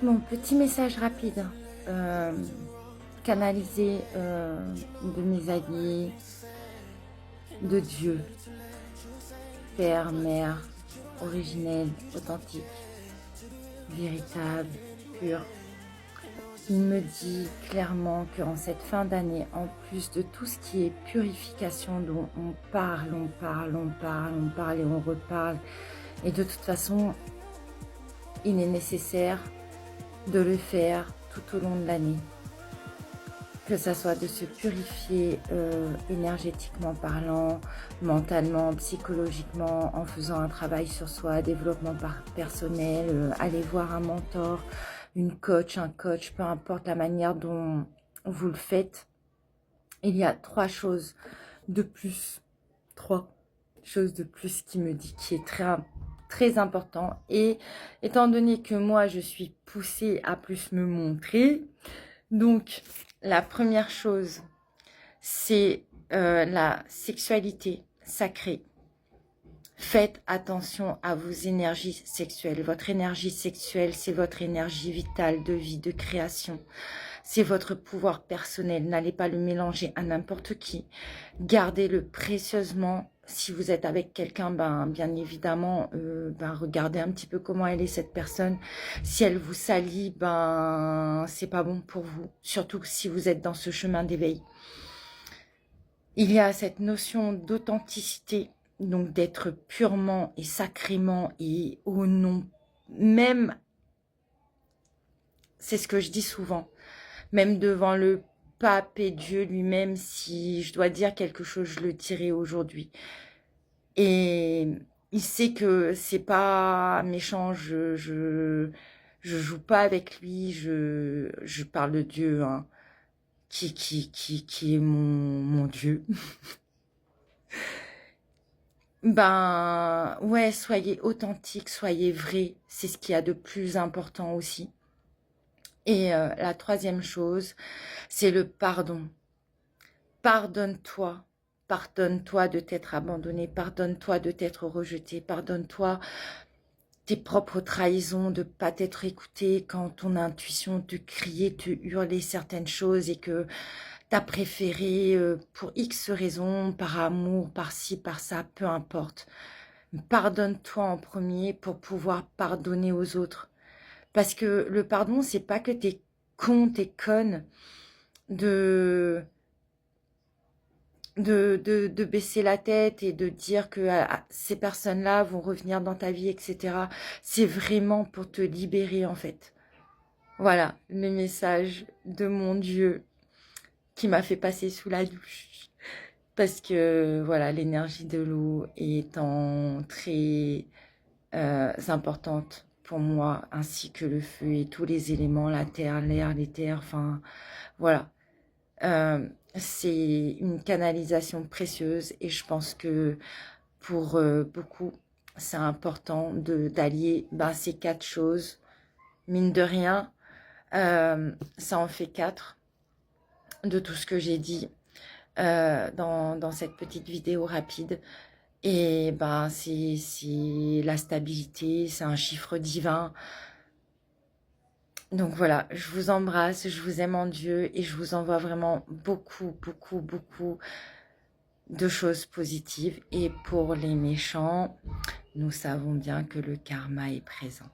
Mon petit message rapide, canalisé de mes alliés, de Dieu, Père, Mère, originel, authentique, véritable, pur. Il me dit clairement qu'en cette fin d'année, en plus de tout ce qui est purification dont on parle et on reparle, et de toute façon, il est nécessaire de le faire tout au long de l'année. Que ça soit de se purifier énergétiquement parlant, mentalement, psychologiquement, en faisant un travail sur soi, développement personnel, aller voir un mentor, une coach, un coach, peu importe la manière dont vous le faites. Il y a trois choses de plus qui me dit, qui est très important. Et étant donné que moi, je suis poussée à plus me montrer, donc la première chose, c'est la sexualité sacrée. Faites attention à vos énergies sexuelles. Votre énergie sexuelle, c'est votre énergie vitale de vie, de création. C'est votre pouvoir personnel. N'allez pas le mélanger à n'importe qui. Gardez-le précieusement. Si vous êtes avec quelqu'un, bien évidemment, regardez un petit peu comment elle est cette personne. Si elle vous salit, c'est pas bon pour vous. Surtout si vous êtes dans ce chemin d'éveil. Il y a cette notion d'authenticité, donc d'être purement et sacrément et au nom, même, c'est ce que je dis souvent, même devant le pape et Dieu lui-même, si je dois dire quelque chose, je le dirai aujourd'hui. Et il sait que c'est pas méchant, je joue pas avec lui, je parle de Dieu, hein, qui est mon Dieu. Ouais, soyez authentique, soyez vrai, c'est ce qu'il y a de plus important aussi. Et la troisième chose, c'est le pardon. Pardonne-toi. Pardonne-toi de t'être abandonné. Pardonne-toi de t'être rejeté. Pardonne-toi tes propres trahisons, de ne pas t'être écouté quand ton intuition te criait, te hurlait certaines choses et que tu as préféré pour X raisons, par amour, par ci, par ça, peu importe. Pardonne-toi en premier pour pouvoir pardonner aux autres. Parce que le pardon, c'est pas que t'es con, t'es conne de baisser la tête et de dire que ces personnes-là vont revenir dans ta vie, etc. C'est vraiment pour te libérer, en fait. Voilà, le message de mon Dieu qui m'a fait passer sous la douche. Parce que, voilà, l'énergie de l'eau étant très importante pour moi, ainsi que le feu et tous les éléments, la terre, l'air, l'éther, enfin, voilà. C'est une canalisation précieuse et je pense que pour beaucoup, c'est important d'allier ces quatre choses. Mine de rien, ça en fait quatre de tout ce que j'ai dit dans cette petite vidéo rapide. Et c'est la stabilité, c'est un chiffre divin. Donc voilà, je vous embrasse, je vous aime en Dieu et je vous envoie vraiment beaucoup de choses positives. Et pour les méchants, nous savons bien que le karma est présent.